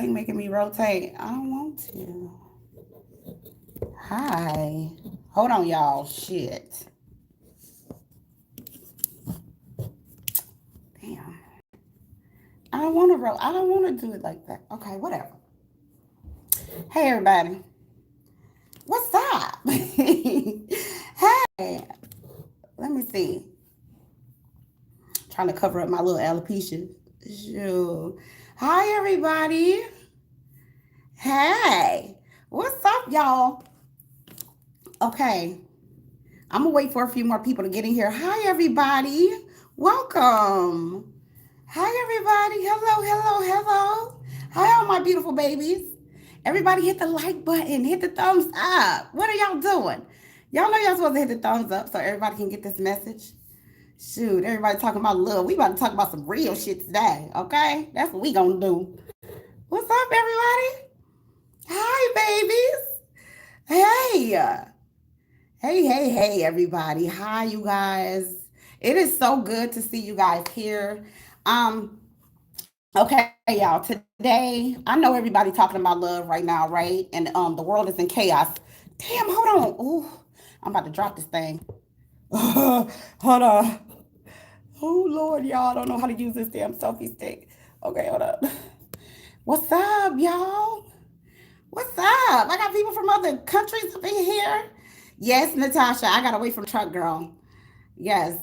he making me rotate. I don't want to. Hi. Hold on, y'all. Shit. Damn. I don't want to I don't want to do it like that. Okay, whatever. Hey, everybody. What's up? Hey. Let me see. Trying to cover up my little alopecia. Sure. Hi, everybody. Hey. What's up, y'all? Okay. I'm going to wait for a few more people to get in here. Hi, everybody. Welcome. Hi, everybody. Hello, hello, hello. Hi, all my beautiful babies. Everybody hit the like button. Hit the thumbs up. What are y'all doing? Y'all know y'all supposed to hit the thumbs up so everybody can get this message. Shoot, everybody talking about love. We about to talk about some real shit today, okay? That's what we gonna do. What's up, everybody? Hi, babies. Hey. Hey, everybody. Hi, you guys. It is so good to see you guys here. Um, okay, y'all. Today, I know everybody talking about love right now, right? And the world is in chaos. Damn, hold on. Ooh, I'm about to drop this thing. Hold on. Oh Lord, y'all, I don't know how to use this damn selfie stick. Okay, hold up. What's up, y'all? What's up? I got people from other countries up in here. Yes, Natasha, I gotta wait for the truck, girl. Yes.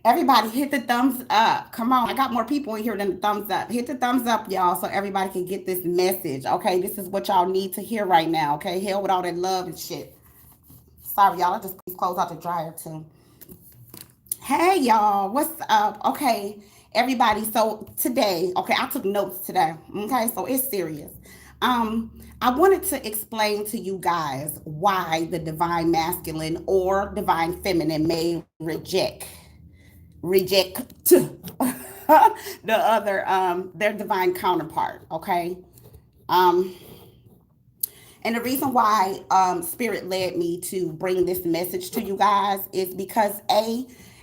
Everybody hit the thumbs up. Come on. I got more people in here than the thumbs up. Hit the thumbs up, y'all, so everybody can get this message. Okay. This is what y'all need to hear right now. Okay. Hell with all that love and shit. Sorry, y'all. I just put these clothes out the dryer too. Hey, y'all. What's up? Okay. Everybody. So today, okay, I took notes today. Okay. So it's serious. I wanted to explain to you guys why the divine masculine or divine feminine may reject the other their divine counterpart. Okay. um and the reason why spirit led me to bring this message to you guys is because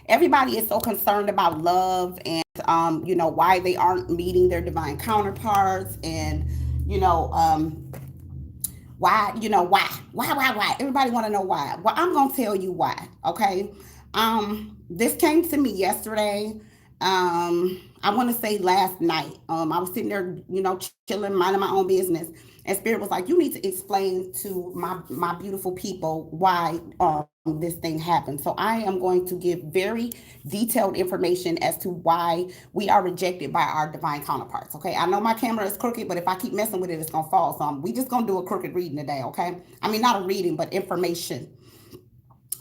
everybody is so concerned about love and why they aren't meeting their divine counterparts, and you know why everybody want to know why. Well, I'm gonna tell you why. Okay. This came to me yesterday. I want to say last night. I was sitting there, chilling, minding my own business, and spirit was like, you need to explain to my beautiful people why this thing happened. So I am going to give very detailed information as to why we are rejected by our divine counterparts. Okay, I know my camera is crooked, but if I keep messing with it, it's gonna fall. So we just gonna do a crooked reading today. Okay, I mean, not a reading, but information.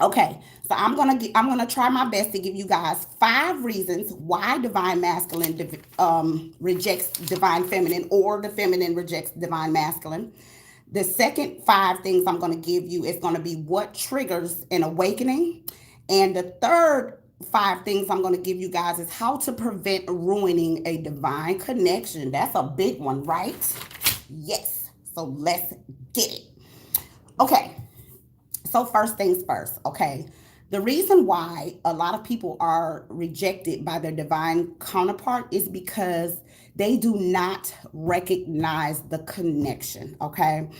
Okay, so I'm gonna try my best to give you guys 5 reasons why divine masculine rejects divine feminine, or the feminine rejects divine masculine. The second 5 things I'm gonna give you is gonna be what triggers an awakening, and the third 5 things I'm gonna give you guys is how to prevent ruining a divine connection. That's a big one, right? Yes. So let's get it. Okay, so first things first, okay. The reason why a lot of people are rejected by their divine counterpart is because they do not recognize the connection, okay.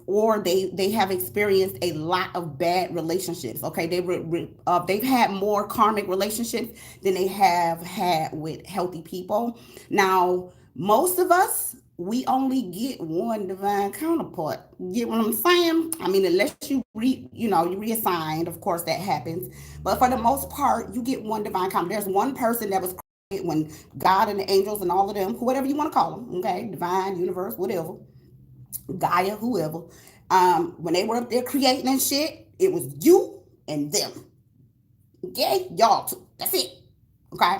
Or they have experienced a lot of bad relationships, okay. They've had more karmic relationships than they have had with healthy people. Now, most of us, we only get one divine counterpart. Get what I'm saying? I mean, unless you reassigned, of course that happens. But for the most part, you get one divine counterpart. There's one person that was created when God and the angels and all of them, whatever you want to call them, okay, divine, universe, whatever, Gaia, whoever, when they were up there creating and shit, it was you and them. Okay, y'all too. That's it. Okay.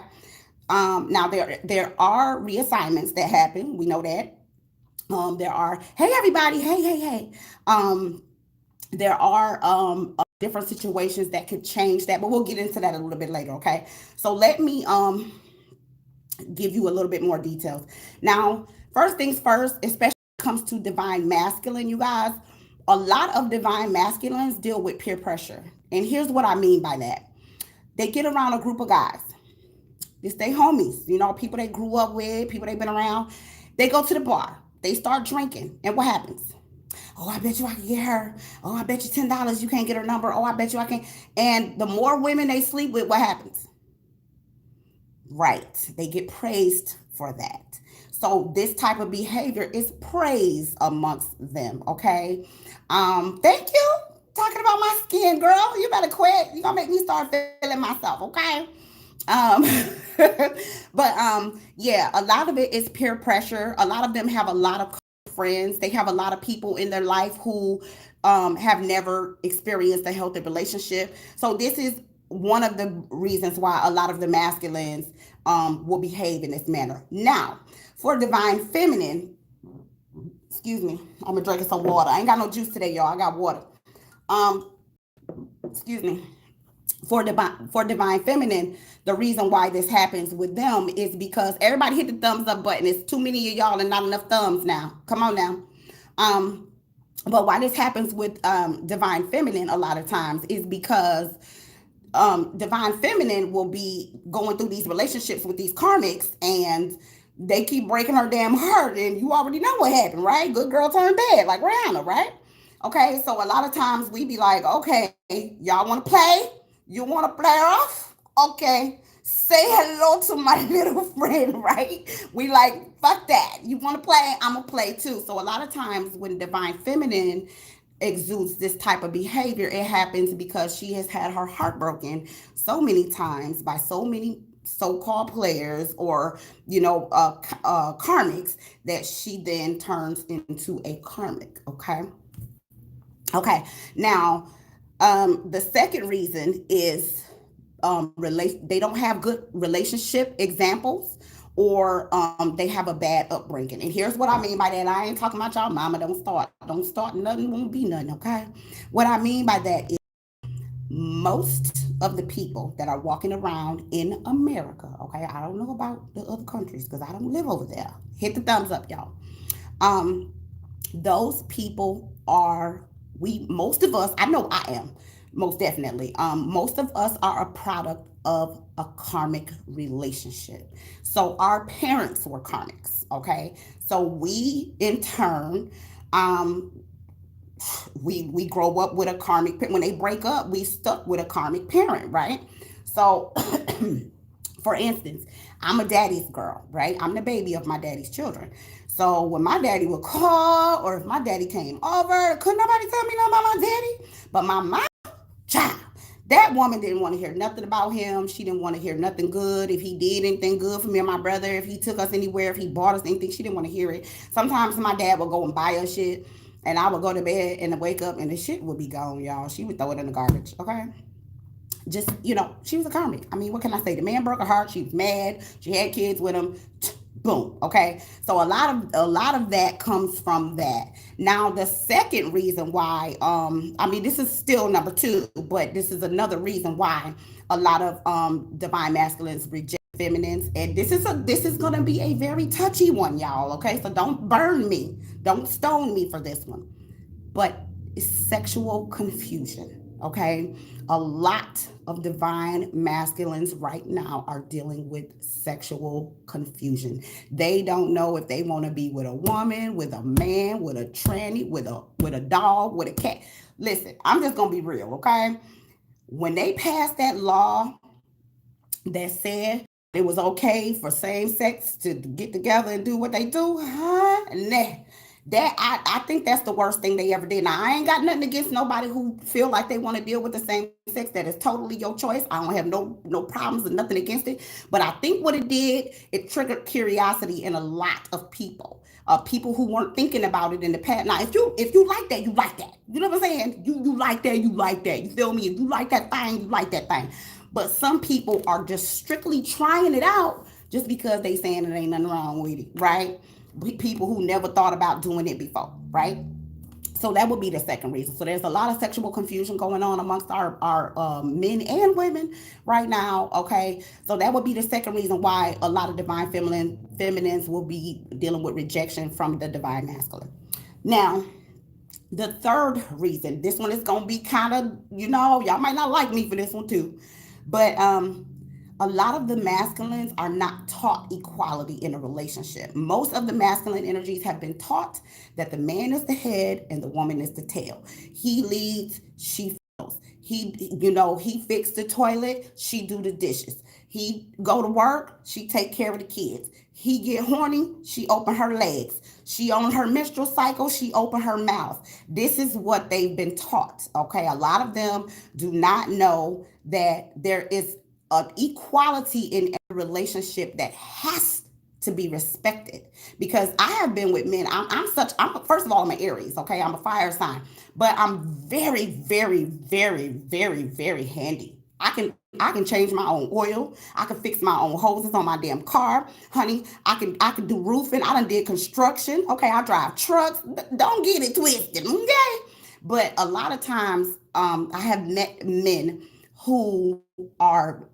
Now there are reassignments that happen. We know that. There are, hey everybody, hey. There are different situations that could change that, but we'll get into that a little bit later. Okay. So let me give you a little bit more details. Now, first things first, especially when it comes to divine masculine, you guys, a lot of divine masculines deal with peer pressure. And here's what I mean by that. They get around a group of guys. It's their homies, people they grew up with, people they've been around. They go to the bar. They start drinking. And what happens? Oh, I bet you I can get her. Oh, I bet you $10 you can't get her number. Oh, I bet you I can. And the more women they sleep with, what happens? Right. They get praised for that. So this type of behavior is praised amongst them. Okay. Thank you. Talking about my skin, girl. You better quit. You're gonna make me start feeling myself, okay? Um, but yeah, a lot of it is peer pressure. A lot of them have a lot of friends. They have a lot of people in their life who have never experienced a healthy relationship. So this is one of the reasons why a lot of the masculines will behave in this manner. Now, for divine feminine, excuse me, I'm gonna drinking some water. I ain't got no juice today, y'all. I got water. Um, excuse me. For divine feminine, the reason why this happens with them is because everybody hit the thumbs up button. It's too many of y'all and not enough thumbs now. Come on now. Um, but why this happens with divine feminine a lot of times is because divine feminine will be going through these relationships with these karmics, and they keep breaking her damn heart, and you already know what happened, right? Good girl turned bad, like Rihanna, right? Okay, so a lot of times we be like, okay, y'all want to play? You want to play off? Okay, say hello to my little friend, right? We like, fuck that. You want to play? I'm going to play too. So a lot of times when divine feminine exudes this type of behavior, it happens because she has had her heart broken so many times by so many so-called players or karmics that she then turns into a karmic. Okay, now the second reason is they don't have good relationship examples, or they have a bad upbringing. And here's what I mean by that. I ain't talking about y'all mama. Don't start nothing, won't be nothing. Okay, what I mean by that is most of the people that are walking around in America. Okay, I don't know about the other countries because I don't live over there. Hit the thumbs up, y'all. um those people are, we most of us, I know I am, most definitely, most of us are a product of a karmic relationship. So our parents were karmics. Okay, so we in turn, um we grow up with a karmic, when they break up we stuck with a karmic parent, right? So for instance, I'm a daddy's girl, right? I'm the baby of my daddy's children. So when my daddy would call, or if my daddy came over, couldn't nobody tell me nothing about my daddy. But my mom, child, that woman didn't want to hear nothing about him. She didn't want to hear nothing good. If he did anything good for me and my brother, if he took us anywhere, if he bought us anything, she didn't want to hear it. Sometimes my dad would go and buy us shit, and I would go to bed and wake up and the shit would be gone, y'all. She would throw it in the garbage, okay? Just, she was a karmic. I mean, what can I say? The man broke her heart. She was mad. She had kids with him. Boom. Okay. So a lot of that comes from that. Now the second reason why, I mean, this is still number two, but this is another reason why a lot of divine masculines reject feminines. And this is gonna be a very touchy one, y'all. Okay. So don't burn me. Don't stone me for this one. But it's sexual confusion. Okay, a lot of divine masculines right now are dealing with sexual confusion. They don't know if they want to be with a woman, with a man, with a tranny, with a dog, with a cat. Listen, I'm just gonna be real. Okay, when they passed that law that said it was okay for same sex to get together and do what they do, huh? Nah. I think that's the worst thing they ever did. Now I ain't got nothing against nobody who feel like they want to deal with the same sex. That is totally your choice. I don't have no problems and nothing against it. But I think what it did, it triggered curiosity in a lot of people. People who weren't thinking about it in the past. Now, if you like that, you like that. You know what I'm saying? You like that, you like that. You feel me? If you like that thing, you like that thing. But some people are just strictly trying it out just because they saying it ain't nothing wrong with it, right? People who never thought about doing it before, right? So that would be the second reason. So there's a lot of sexual confusion going on amongst our men and women right now. Okay, so that would be the second reason why a lot of divine feminines will be dealing with rejection from the divine masculine. Now, the third reason, this one is gonna be kind of, y'all might not like me for this one too, but A lot of the masculines are not taught equality in a relationship. Most of the masculine energies have been taught that the man is the head and the woman is the tail. He leads, she follows. He fixed the toilet, she do the dishes. He go to work, she take care of the kids. He get horny, she open her legs. She on her menstrual cycle, she open her mouth. This is what they've been taught. Okay, a lot of them do not know that there is an equality in a relationship that has to be respected. Because I have been with men. I'm first of all, I'm an Aries. Okay, I'm a fire sign, but I'm very, very, very, very, very handy. I can change my own oil. I can fix my own hoses on my damn car, honey. I can do roofing. I done did construction. Okay, I drive trucks. Don't get it twisted, okay? But a lot of times, I have met men who are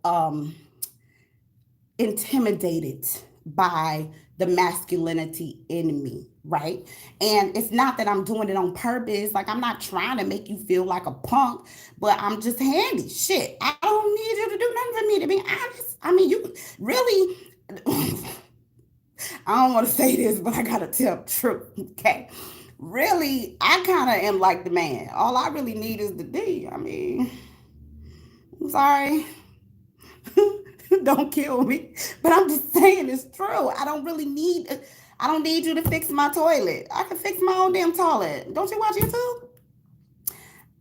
intimidated by the masculinity in me, right? And it's not that I'm doing it on purpose. Like, I'm not trying to make you feel like a punk, but I'm just handy. Shit, I don't need you to do nothing for me, to be honest. I mean, you really, I don't want to say this, but I gotta tell the truth, okay? Really, I kind of am like the man. All I really need is the D. I mean, I'm sorry. Don't kill me. But I'm just saying it's true. I don't need you to fix my toilet. I can fix my own damn toilet. Don't you watch YouTube?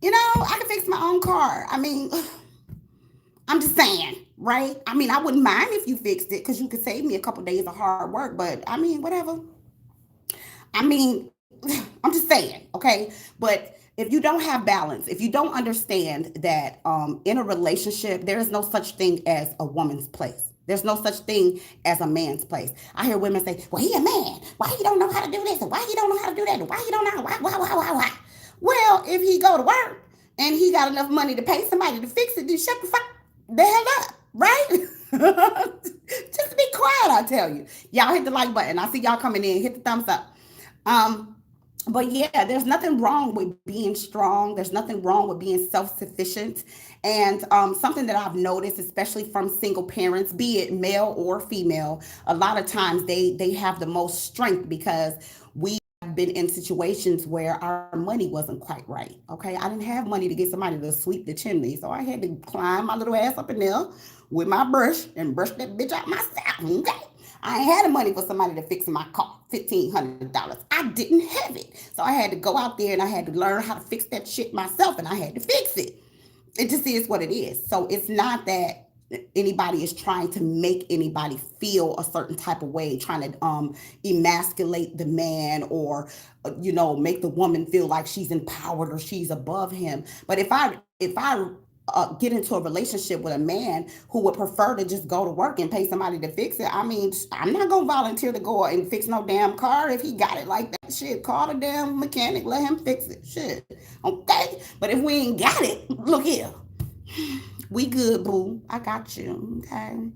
I can fix my own car. I mean, I'm just saying, right? I mean, I wouldn't mind if you fixed it because you could save me a couple days of hard work, but I mean, whatever. I mean, I'm just saying, okay? But if you don't have balance, if you don't understand that in a relationship, there is no such thing as a woman's place. There's no such thing as a man's place. I hear women say, well, he a man. Why he don't know how to do this? And why he don't know how to do that? And why he don't know why? Well, if he go to work and he got enough money to pay somebody to fix it, then shut the hell up, right? Just be quiet, I tell you. Y'all hit the like button. I see y'all coming in. Hit the thumbs up. Um, but yeah, there's nothing wrong with being strong. There's nothing wrong with being self-sufficient. And something that I've noticed, especially from single parents, be it male or female, a lot of times they have the most strength because we have been in situations where our money wasn't quite right. Okay, I didn't have money to get somebody to sweep the chimney, so I had to climb my little ass up in there with my brush and brush that bitch out myself. Okay. I ain't had the money for somebody to fix my car, $1,500. I didn't have it. So I had to go out there and I had to learn how to fix that shit myself and I had to fix it. It just is what it is. So it's not that anybody is trying to make anybody feel a certain type of way, trying to emasculate the man or make the woman feel like she's empowered or she's above him. But if I get into a relationship with a man who would prefer to just go to work and pay somebody to fix it, I mean, I'm not gonna volunteer to go and fix no damn car if he got it like that. Shit, call the damn mechanic, let him fix it. Shit, okay. But if we ain't got it, look here, we good, boo. I got you. Okay.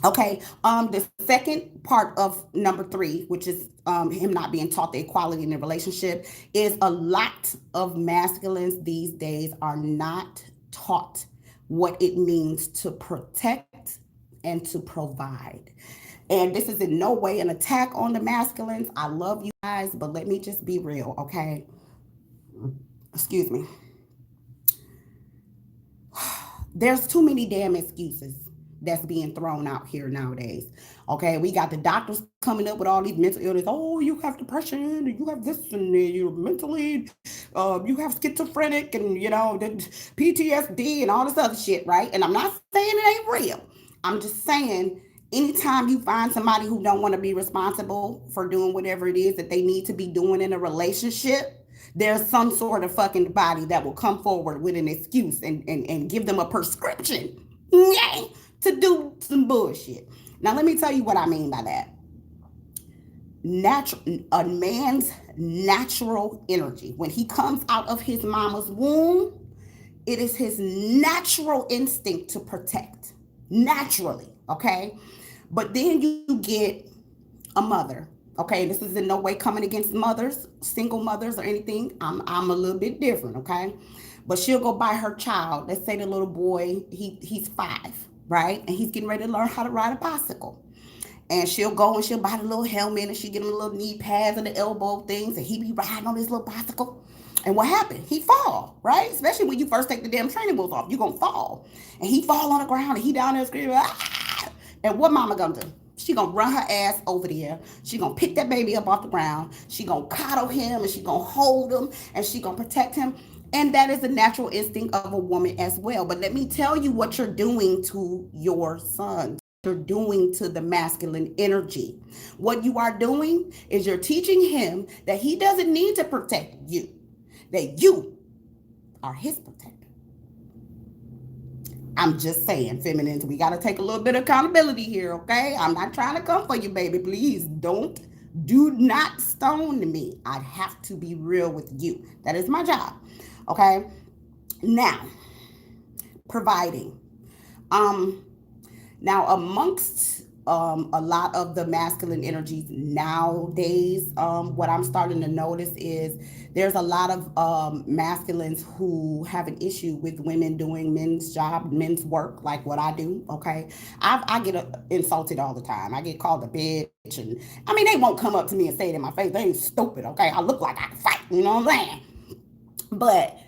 Okay. The second part of number three, which is him not being taught the equality in the relationship, is a lot of masculines these days are not taught what it means to protect and to provide. And this is in no way an attack on the masculines. I love you guys, but let me just be real, okay? Excuse me. There's too many damn excuses that's being thrown out here nowadays. Okay, we got the doctors coming up with all these mental illness. Oh, you have depression, you have this, and you're mentally, you have schizophrenic, and the PTSD and all this other shit, right? And I'm not saying it ain't real. I'm just saying anytime you find somebody who don't want to be responsible for doing whatever it is that they need to be doing in a relationship, there's some sort of fucking body that will come forward with an excuse and give them a prescription, yay, to do some bullshit. Now, let me tell you what I mean by that. A man's natural energy, when he comes out of his mama's womb, it is his natural instinct to protect, naturally, okay? But then you get a mother. Okay, this is in no way coming against mothers, single mothers or anything. I'm a little bit different, okay? But she'll go buy her child. Let's say the little boy, he's 5. right? And he's getting ready to learn how to ride a bicycle. And she'll go and she'll buy the little helmet and she get him the little knee pads and the elbow things, and he be riding on his little bicycle. And what happened? He fall, right? Especially when you first take the damn training wheels off, you gonna fall. And he fall on the ground and he down there screaming, ah! And what mama gonna do? She gonna run her ass over there. She gonna pick that baby up off the ground. She gonna coddle him and she gonna hold him and she gonna protect him. And that is a natural instinct of a woman as well. But let me tell you what you're doing to your son. You're doing to the masculine energy. What you are doing is you're teaching him that he doesn't need to protect you, that you are his protector. I'm just saying, feminines, we got to take a little bit of accountability here, okay? I'm not trying to come for you, baby. Please do not stone me. I have to be real with you. That is my job, okay? Now, providing. Um, Now, amongst a lot of the masculine energies nowadays, what I'm starting to notice is there's a lot of masculines who have an issue with women doing men's job, men's work, like what I do. Okay, I get insulted all the time. I get called a bitch, and I mean they won't come up to me and say it in my face. They ain't stupid. Okay, I look like I can fight. You know what I'm saying? But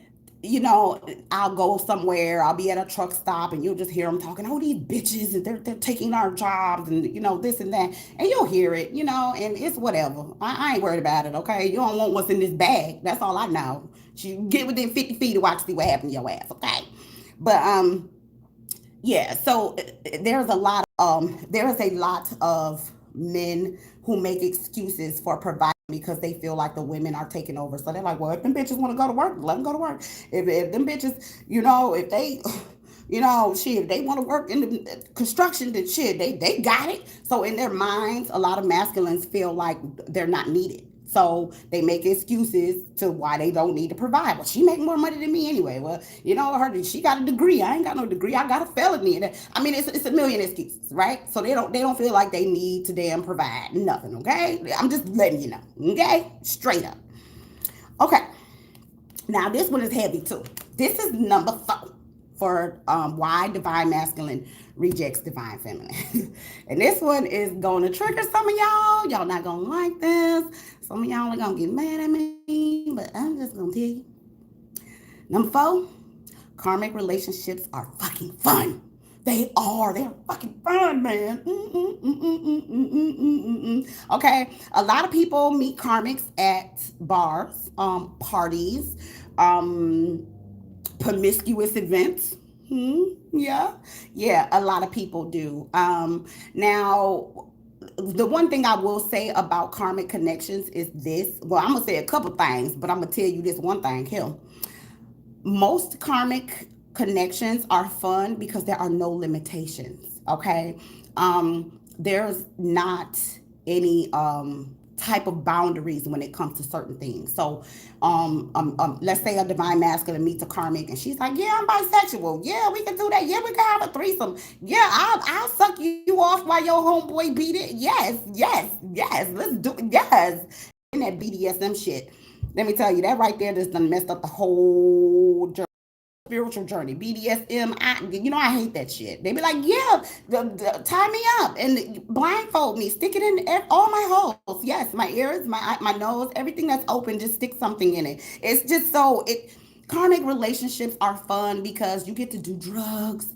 I'll go somewhere, I'll be at a truck stop, and you'll just hear them talking, oh, these bitches, and they're taking our jobs, and, this and that. And you'll hear it, and it's whatever. I ain't worried about it, okay? You don't want what's in this bag. That's all I know. You get within 50 feet to watch, see what happens to your ass, okay? But, yeah, so there is a lot of men who make excuses for providing because they feel like the women are taking over. So they're like, well, if them bitches want to go to work, let them go to work. If them bitches, if they, shit, if they want to work in the construction, then shit, they got it. So in their minds, a lot of masculines feel like they're not needed. So they make excuses to why they don't need to provide. Well, she make more money than me anyway. Well, she got a degree. I ain't got no degree. I got a felony. And I mean, it's a million excuses, right? So they don't feel like they need to damn provide nothing. Okay, I'm just letting you know. Okay, straight up. Okay, now this one is heavy too. This is number 4 for why divine masculine rejects divine feminine. And this one is going to trigger some of y'all. Y'all not going to like this. Some of y'all are going to get mad at me, but I'm just going to tell you. Number 4, karmic relationships are fucking fun. They are. They're fucking fun, man. Okay. A lot of people meet karmics at bars, parties, promiscuous events. Yeah, yeah, a lot of people do. Now, the one thing I will say about karmic connections is this. Well, I'm gonna say a couple things, but I'm gonna tell you this one thing here. Most karmic connections are fun because there are no limitations. Okay, there's not any type of boundaries when it comes to certain things. So, let's say a divine masculine meets a karmic, and she's like, "Yeah, I'm bisexual. Yeah, we can do that. Yeah, we can have a threesome. Yeah, I'll suck you off while your homeboy beat it. Yes, yes, yes. Let's do it. Yes." In that BDSM shit, let me tell you that right there just done messed up the whole journey, spiritual journey. BDSM, I hate that shit. They be like, yeah, tie me up and blindfold me, stick it in all my holes. Yes, my ears, my nose, everything that's open, just stick something in it. It's just karmic relationships are fun because you get to do drugs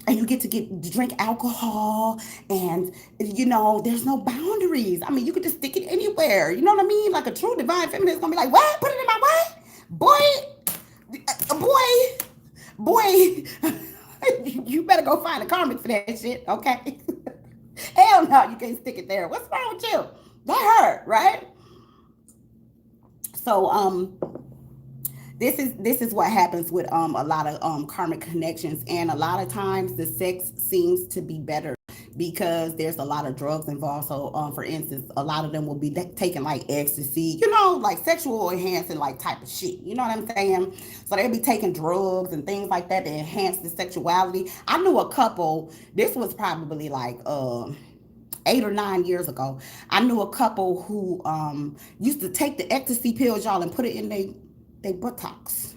and you get to drink alcohol, and there's no boundaries. I mean, you could just stick it anywhere. You know what I mean? Like a true divine feminine is gonna be like, what? Put it in my what? Boy, you better go find a karmic for that shit, okay? Hell no, you can't stick it there. What's wrong with you? That hurt, right? So this is what happens with a lot of karmic connections, and a lot of times the sex seems to be better because there's a lot of drugs involved. So for instance, a lot of them will be taking like ecstasy, like sexual enhancing like type of shit, you know what I'm saying? So they'll be taking drugs and things like that to enhance the sexuality. I knew a couple, this was probably like 8 or 9 years ago. I knew a couple who used to take the ecstasy pills, y'all, and put it in they buttocks.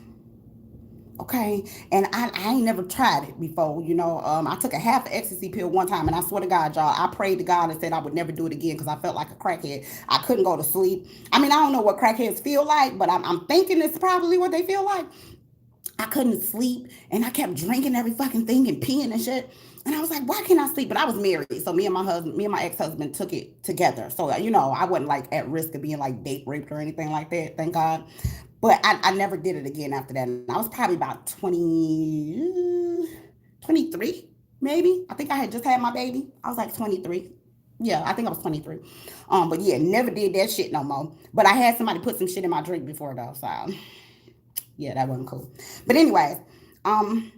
Okay, and I ain't never tried it before. I took a half ecstasy pill one time, and I swear to God, y'all, I prayed to God and said I would never do it again because I felt like a crackhead. I couldn't go to sleep. I mean, I don't know what crackheads feel like, but I'm thinking it's probably what they feel like. I couldn't sleep, and I kept drinking every fucking thing and peeing and shit. And I was like, why can't I sleep? But I was married, so me and my ex husband took it together. So I wasn't like at risk of being like date raped or anything like that. Thank God. But I never did it again after that. And I was probably about 23, maybe. I think I had just had my baby. I was like 23. Yeah, I think I was 23. But yeah, never did that shit no more. But I had somebody put some shit in my drink before though, so yeah, that wasn't cool. But anyways, um,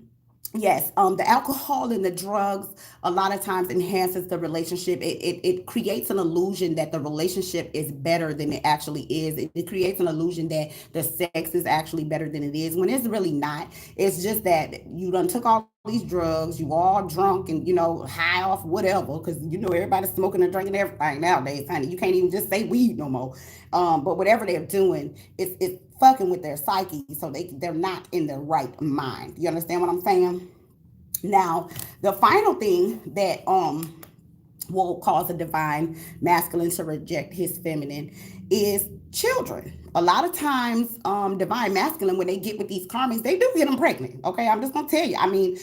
yes, the alcohol and the drugs a lot of times enhances the relationship. It creates an illusion that the relationship is better than it actually is. It creates an illusion that the sex is actually better than it is when it's really not. It's just that you done took all these drugs, you all drunk and high off whatever, because everybody's smoking and drinking everything nowadays, honey. You can't even just say weed no more. But whatever they're doing, it's fucking with their psyche, so they're not in their right mind. You understand what I'm saying? Now, the final thing that will cause a divine masculine to reject his feminine is children. A lot of times, divine masculine, when they get with these karmas, they do get them pregnant. Okay, I'm just gonna tell you. I mean,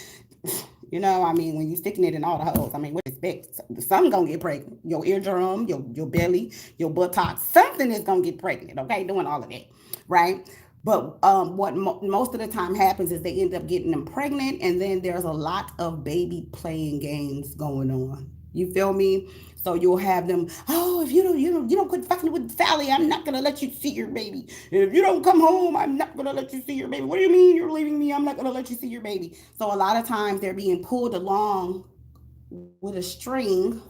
when you sticking it in all the holes, I mean, what do you expect? Something gonna get pregnant. Your eardrum, your belly, your buttocks, something is gonna get pregnant. Okay, doing all of that, right? But what most of the time happens is they end up getting them pregnant, and then there's a lot of baby playing games going on. You feel me? So you'll have them. Oh, if you don't quit fucking with Sally, I'm not gonna let you see your baby. If you don't come home, I'm not gonna let you see your baby. What do you mean you're leaving me? I'm not gonna let you see your baby. So a lot of times they're being pulled along with a string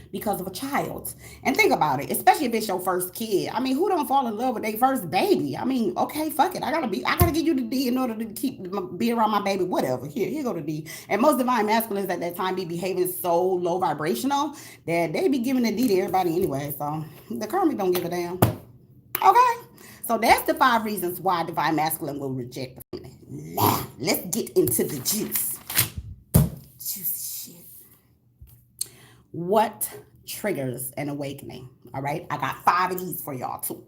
because of a child. And think about it, especially if it's your first kid. I mean, who don't fall in love with their first baby? I mean, okay, fuck it. I gotta give you the D in order to be around my baby. Whatever. Here go the D. And most divine masculines at that time be behaving so low vibrational that they be giving the D to everybody anyway. So the karmic don't give a damn. Okay. So that's the 5 reasons why divine masculine will reject the feminine. Now let's get into the juice. Juicy shit. What triggers an awakening? All right, I got 5 of these for y'all too.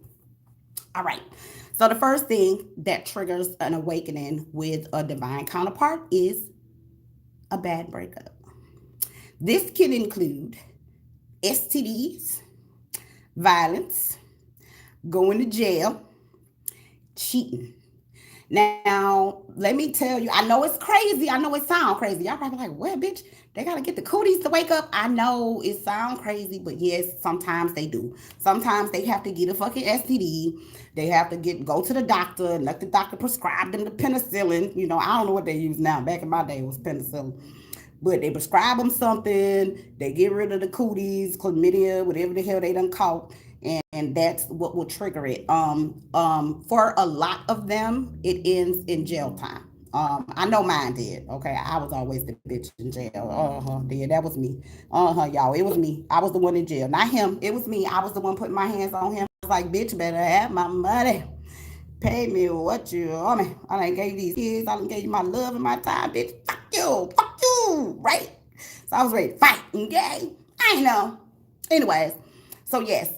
All right, so the first thing that triggers an awakening with a divine counterpart is a bad breakup. This can include STDs, violence, going to jail, cheating. Now, let me tell you, I know it's crazy. I know it sounds crazy. Y'all probably like, well, bitch, they gotta get the cooties to wake up. I know it sounds crazy, but yes, sometimes they do. Sometimes they have to get a fucking STD. They have to go to the doctor and let the doctor prescribe them the penicillin. I don't know what they use now. Back in my day, it was penicillin. But they prescribe them something, they get rid of the cooties, chlamydia, whatever the hell they done caught, and that's what will trigger it. For a lot of them, it ends in jail time. I know mine did. Okay, I was always the bitch in jail. Yeah, that was me. Y'all, it was me. I was the one in jail, not him. It was me. I was the one putting my hands on him. I was like, bitch, better have my money. Pay me what you owe me. I done gave you these kids. I done gave you my love and my time, bitch. Fuck you. Fuck you. Right? So I was ready to fight. Okay? I know. Anyways, so yes,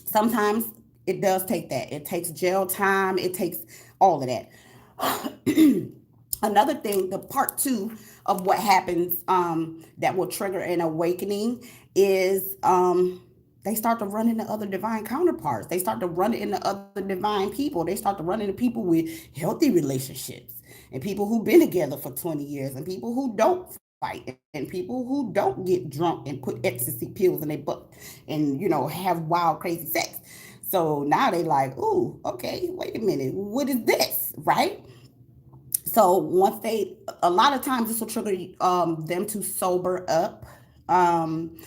sometimes it does take that. It takes jail time. It takes all of that. Another thing, the part two of what happens that will trigger an awakening is they start to run into other divine counterparts. They start to run into other divine people. They start to run into people with healthy relationships and people who've been together for 20 years and people who don't fight and people who don't get drunk and put ecstasy pills in their butt and, have wild, crazy sex. So now they like, ooh, okay, wait a minute. What is this? Right? So a lot of times this will trigger them to sober up. Um,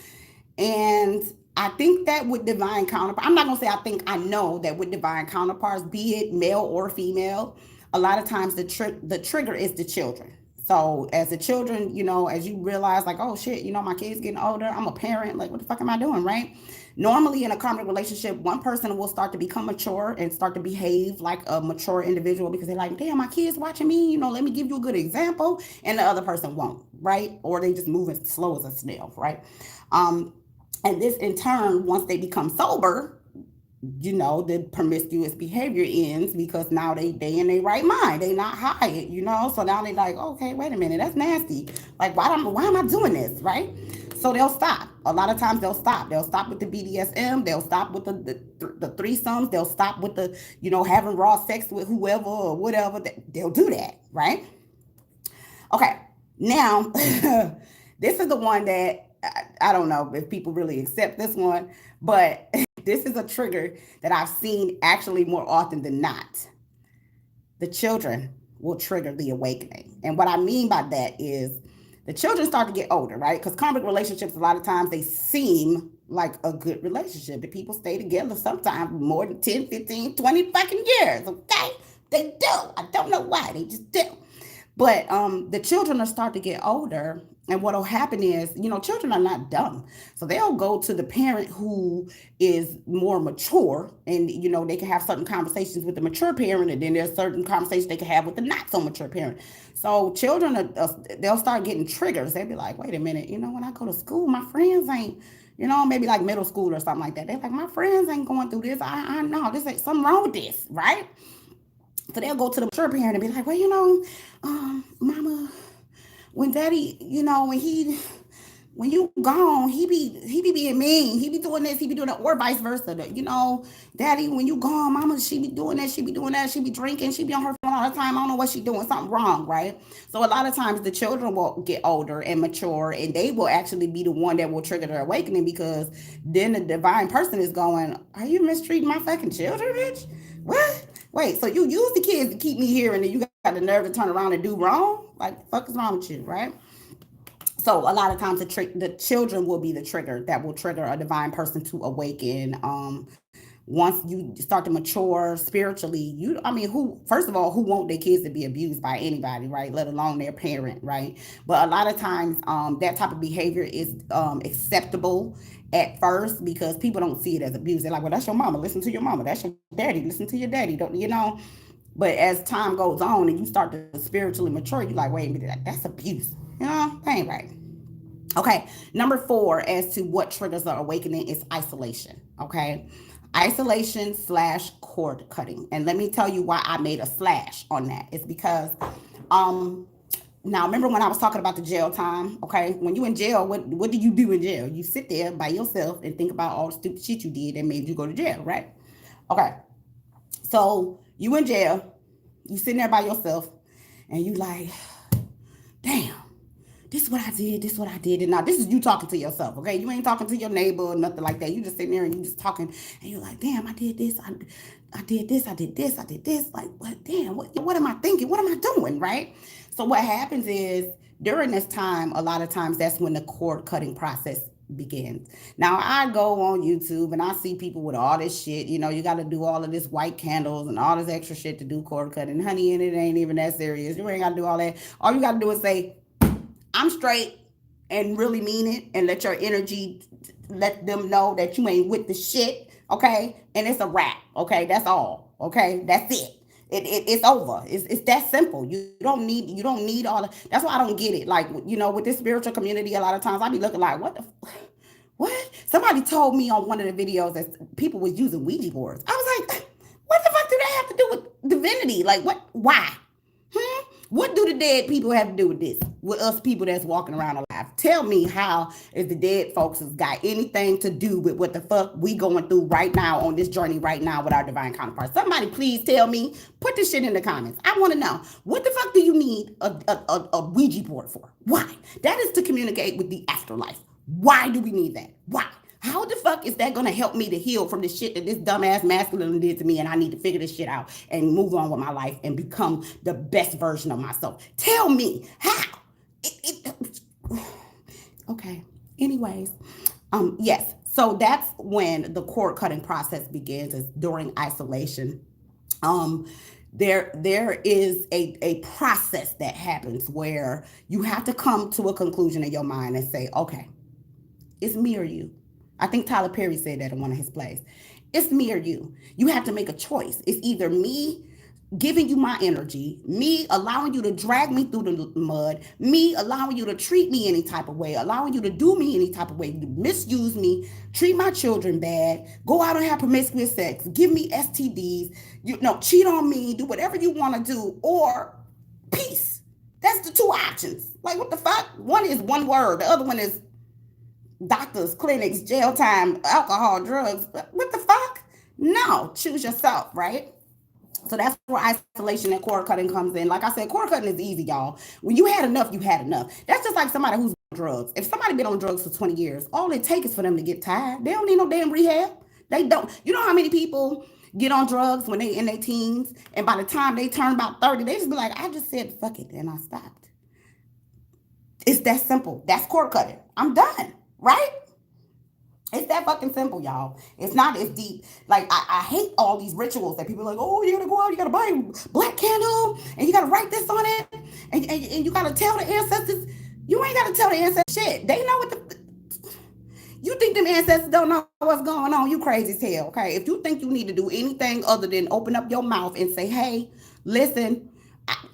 and I think that with divine counterparts, I'm not gonna say I think I know that with divine counterparts, be it male or female, a lot of times the trigger is the children. So as the children, as you realize, like, oh shit, my kid's getting older, I'm a parent, like, what the fuck am I doing, right? Normally in a karmic relationship, one person will start to become mature and start to behave like a mature individual because they're like, damn, my kid's watching me, let me give you a good example. And the other person won't, right? Or they just move as slow as a snail, right? Um, and this in turn, once they become sober, the promiscuous behavior ends because now they in their right mind. They not high, So now they like, okay, wait a minute, that's nasty. Like, why am I doing this, right? So they'll stop. A lot of times they'll stop. They'll stop with the BDSM. They'll stop with the threesomes. They'll stop with the, having raw sex with whoever or whatever. They'll do that, right? Okay. Now, this is the one that I don't know if people really accept this one, but this is a trigger that I've seen actually more often than not. The children will trigger the awakening. And what I mean by that is the children start to get older, right? Because karmic relationships, a lot of times, they seem like a good relationship. The people stay together sometimes more than 10, 15, 20 fucking years, okay? They do. I don't know why. They just do. But the children will start to get older, and what'll happen is, children are not dumb, so they'll go to the parent who is more mature, and they can have certain conversations with the mature parent, and then there's certain conversations they can have with the not so mature parent. So children they'll start getting triggers. They'll be like, wait a minute, when I go to school, my friends ain't. Maybe like middle school or something like that. They're like, my friends ain't going through this. I know this ain't something wrong with this, right? So they'll go to the mature parent and be like, well, mama, when daddy, when you gone, he be being mean. He be doing this, he be doing that, or vice versa. Daddy, when you gone, mama, she be doing that, she be doing that, she be drinking, she be on her phone all the time. I don't know what she doing, something wrong, right? So a lot of times the children will get older and mature, and they will actually be the one that will trigger their awakening, because then the divine person is going, are you mistreating my fucking children, bitch? What? Wait, so you use the kids to keep me here, and then you got the nerve to turn around and do wrong? Like, the fuck is wrong with you, right? So a lot of times the children will be the trigger that will trigger a divine person to awaken. Once you start to mature spiritually, who, first of all, who want their kids to be abused by anybody, right? Let alone their parent, right? But a lot of times, that type of behavior is acceptable at first, because people don't see it as abuse. They're like, well, that's your mama, listen to your mama. That's your daddy, listen to your daddy. Don't But as time goes on and you start to spiritually mature, you're like, wait a minute, that's abuse. That ain't right. Okay, number 4, as to what triggers the awakening, is isolation. Okay, isolation / cord cutting. And let me tell you why I made a slash on that. It's because, now remember when I was talking about the jail time? Okay, when you in jail, what do you do in jail? You sit there by yourself and think about all the stupid shit you did that made you go to jail, right? Okay, so you in jail, you sitting there by yourself, and you like, damn, this is what I did, this is what I did. And now this is you talking to yourself, okay? You ain't talking to your neighbor or nothing like that. You just sitting there and you just talking, and you're like, damn, I did this, I did this, I did this, I did this. Like, what? Damn, what am I thinking? What am I doing, right? So what happens is, during this time, a lot of times that's when the cord cutting process begins. Now I go on YouTube and I see people with all this shit. You got to do all of this white candles and all this extra shit to do cord cutting, honey, and it ain't even that serious. You ain't got to do all that. All you got to do is say, I'm straight, and really mean it, and let your energy let them know that you ain't with the shit, okay? And it's a wrap, okay? That's all, okay? That's it. It's over. It's that simple. You don't need all of. That's why I don't get it. Like, with this spiritual community, a lot of times I be looking like, what? Somebody told me on one of the videos that people was using Ouija boards. I was like, what the fuck do that have to do with divinity? Like, what? Why? What do the dead people have to do with this? With us people that's walking around alive? Tell me, how is the dead folks has got anything to do with what the fuck we going through right now on this journey right now with our divine counterparts? Somebody please tell me. Put this shit in the comments. I want to know, what the fuck do you need a Ouija board for? Why? That is to communicate with the afterlife. Why do we need that? Why? How the fuck is that gonna help me to heal from the shit that this dumbass masculine did to me, and I need to figure this shit out and move on with my life and become the best version of myself? Tell me how. Okay. Anyways, yes. So that's when the cord cutting process begins, is during isolation. Um, There is a process that happens where you have to come to a conclusion in your mind and say, okay, it's me or you. I think Tyler Perry said that in one of his plays. It's me or you. You have to make a choice. It's either me giving you my energy, me allowing you to drag me through the mud, me allowing you to treat me any type of way, allowing you to do me any type of way, misuse me, treat my children bad, go out and have promiscuous sex, give me STDs, you know, cheat on me, do whatever you want to do, or peace. That's the two options. Like, what the fuck? One is one word, the other one is doctors, clinics, jail time, alcohol, drugs. What the fuck? No, choose yourself, right? So that's where isolation and cord cutting comes in. Like I said, cord cutting is easy, y'all. When you had enough, you had enough. That's just like somebody who's on drugs. If somebody been on drugs for 20 years, all it takes is for them to get tired. They don't need no damn rehab. They don't. You know how many people get on drugs when they in their teens, and by the time they turn about 30, they just be like, I just said fuck it and I stopped. It's that simple. That's cord cutting. I'm done. Right? It's that fucking simple, y'all. It's not as deep. Like, I hate all these rituals that people are like, oh, you gotta go out, you gotta buy a black candle, and you gotta write this on it, and you gotta tell the ancestors. You ain't gotta tell the ancestors shit. They know what the. You think them ancestors don't know what's going on? You crazy as hell, okay? If you think you need to do anything other than open up your mouth and say, hey, listen,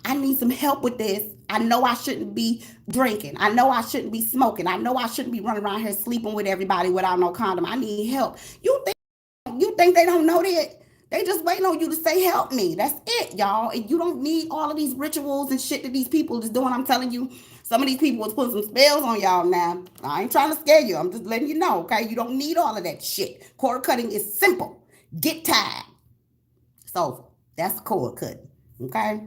I need some help with this. I know I shouldn't be drinking. I know I shouldn't be smoking. I know I shouldn't be running around here sleeping with everybody without no condom. I need help. You think they don't know that? They just waiting on you to say help me. That's it, y'all. And you don't need all of these rituals and shit that these people is doing. I'm telling you, some of these people was putting some spells on y'all now. I ain't trying to scare you. I'm just letting you know, okay? You don't need all of that shit. Cord cutting is simple. Get tired. So that's cord cutting. Okay.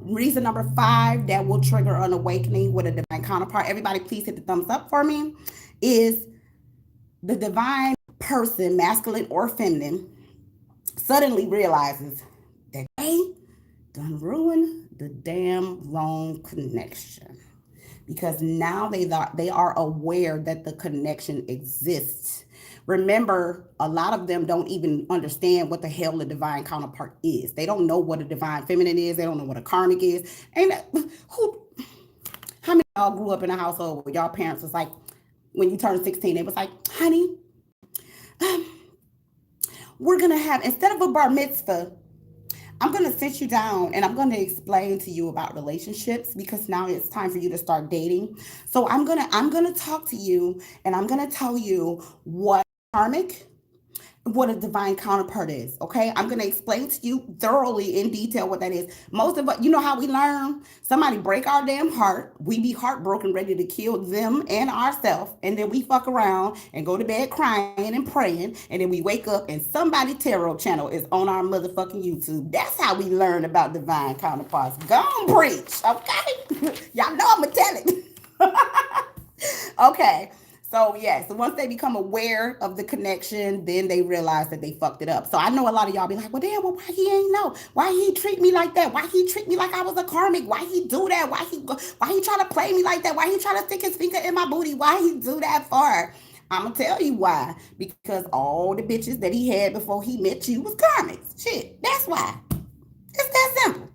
Reason number 5 that will trigger an awakening with a divine counterpart. Everybody, please hit the thumbs up for me. Is the divine person, masculine or feminine, suddenly realizes that they done ruined the damn wrong connection, because now they are aware that the connection exists. Remember, a lot of them don't even understand what the hell a divine counterpart is. They don't know what a divine feminine is. They don't know what a karmic is. And who? How many of y'all grew up in a household where y'all parents was like, when you turned 16, they was like, honey, we're gonna have, instead of a bar mitzvah, I'm going to sit you down and I'm going to explain to you about relationships, because now it's time for you to start dating. So I'm going to talk to you and I'm going to tell you what karmic, what a divine counterpart is. Okay. I'm going to explain to you thoroughly in detail what that is. Most of us, you know how we learn? Somebody break our damn heart. We be heartbroken, ready to kill them and ourselves. And then we fuck around and go to bed crying and praying. And then we wake up and somebody tarot channel is on our motherfucking YouTube. That's how we learn about divine counterparts. Go on, preach. Okay. Y'all know I'm going to tell it. Okay. So yes, so once they become aware of the connection, then they realize that they fucked it up. So I know a lot of y'all be like, well, damn, well, why he ain't know? Why he treat me like that? Why he treat me like I was a karmic? Why he do that? Why he try to play me like that? Why he try to stick his finger in my booty? Why he do that for? I'm gonna tell you why. Because all the bitches that he had before he met you was karmics. Shit, that's why. It's that simple.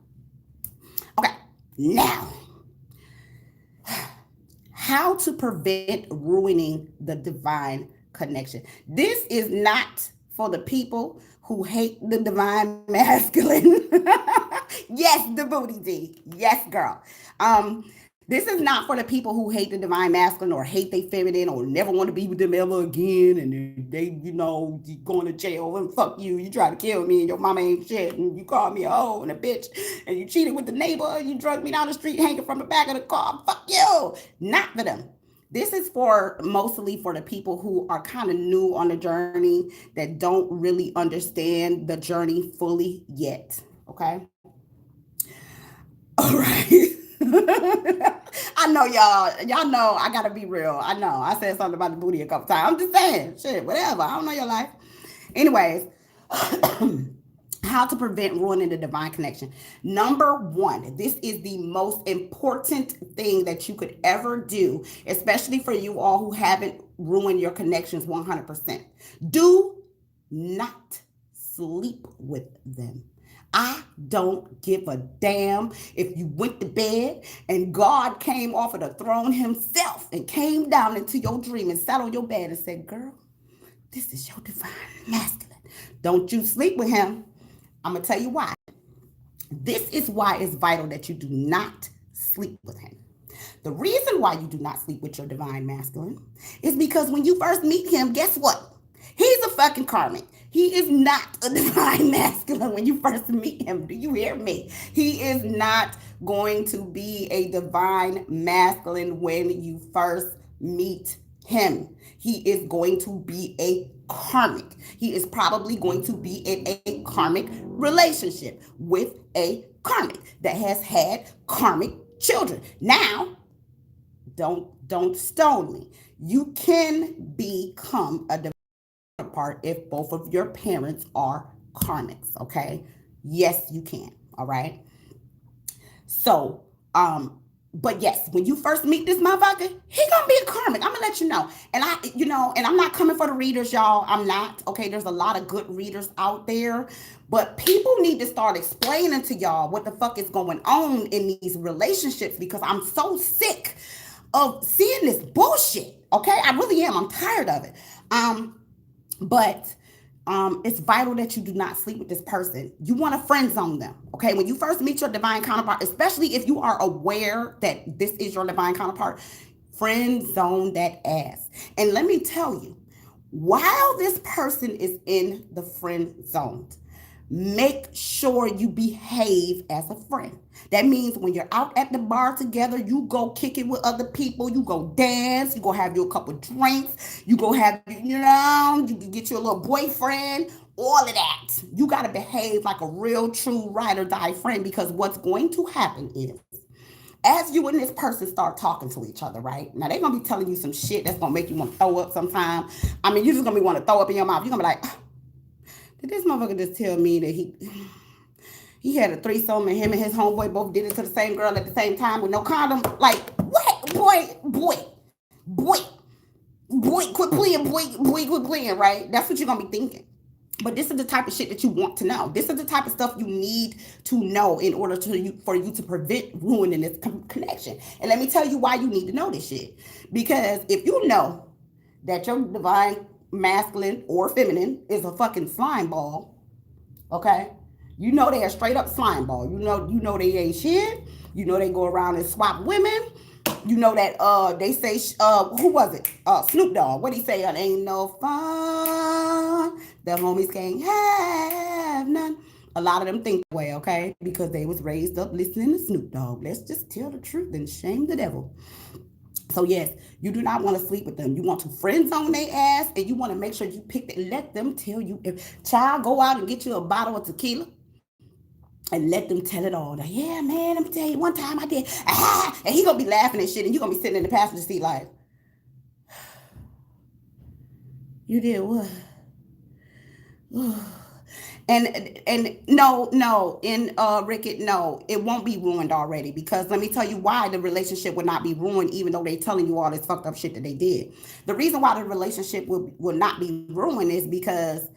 Okay, now how to prevent ruining the divine connection. This is not for the people who hate the divine masculine. Yes, the booty D. Yes, girl. This is not for the people who hate the divine masculine or hate they feminine or never want to be with them ever again. And they, you going to jail and fuck you. You try to kill me and your mama ain't shit. And you call me a hoe and a bitch. And you cheated with the neighbor. And you drug me down the street hanging from the back of the car. Fuck you. Not for them. This is for mostly for the people who are kind of new on the journey that don't really understand the journey fully yet. Okay. All right. I know y'all know I gotta be real. I know I said something about the booty a couple times. I'm just saying, shit, whatever. I don't know your life. Anyways, how to prevent ruining the divine connection. Number 1, this is the most important thing that you could ever do, especially for you all who haven't ruined your connections 100%. Do not sleep with them. I don't give a damn if you went to bed and God came off of the throne himself and came down into your dream and sat on your bed and said, girl, this is your divine masculine. Don't you sleep with him. I'm going to tell you why. This is why it's vital that you do not sleep with him. The reason why you do not sleep with your divine masculine is because when you first meet him, guess what? He's a fucking karmic. He is not a divine masculine when you first meet him. Do you hear me? He is not going to be a divine masculine when you first meet him. He is going to be a karmic. He is probably going to be in a karmic relationship with a karmic that has had karmic children. Now, don't stone me. You can become a divine counterpart if both of your parents are karmics, okay? Yes, you can, all right? So, but yes, when you first meet this motherfucker, he gonna be a karmic. I'm gonna let you know. And I'm not coming for the readers, y'all. I'm not. Okay, there's a lot of good readers out there. But people need to start explaining to y'all what the fuck is going on in these relationships because I'm so sick of seeing this bullshit. Okay, I really am. I'm tired of it. But it's vital that you do not sleep with this person. You want to friend zone them. Okay, when you first meet your divine counterpart, especially if you are aware that this is your divine counterpart, friend zone that ass. And let me tell you, while this person is in the friend zone, make sure you behave as a friend. That means when you're out at the bar together, you go kick it with other people, you go dance, you go have you a couple drinks, you go have, you can get you a little boyfriend, all of that. You got to behave like a real, true, ride or die friend because what's going to happen is as you and this person start talking to each other, right? Now they're gonna be telling you some shit that's gonna make you want to throw up sometime. I mean, you're just gonna be want to throw up in your mouth. You're gonna be like, did this motherfucker just tell me that he had a threesome and him and his homeboy both did it to the same girl at the same time with no condom? Like, what? Boy, quit playing, quit playing, right? That's what you're gonna be thinking. But this is the type of shit that you want to know. This is the type of stuff you need to know in order for you to prevent ruining this connection. And let me tell you why you need to know this shit. Because if you know that your divine masculine or feminine is a fucking slime ball, okay? You know they are straight up slime ball. You know they ain't shit. You know they go around and swap women. You know that they say who was it? Snoop Dogg. What he say? Ain't no fun. The homies can't have none. A lot of them think that way, okay? Because they was raised up listening to Snoop Dogg. Let's just tell the truth and shame the devil. So yes, you do not want to sleep with them. You want to friend zone their ass, and you want to make sure you pick it. Let them tell you if child go out and get you a bottle of tequila, and let them tell it all. Like, yeah, man, let me tell you, one time I did, and he gonna be laughing and shit, and you gonna be sitting in the passenger seat like, you did what? And no, in Rickett, no, it won't be ruined already because let me tell you why the relationship would not be ruined, even though they telling you all this fucked up shit that they did. The reason why the relationship will not be ruined is because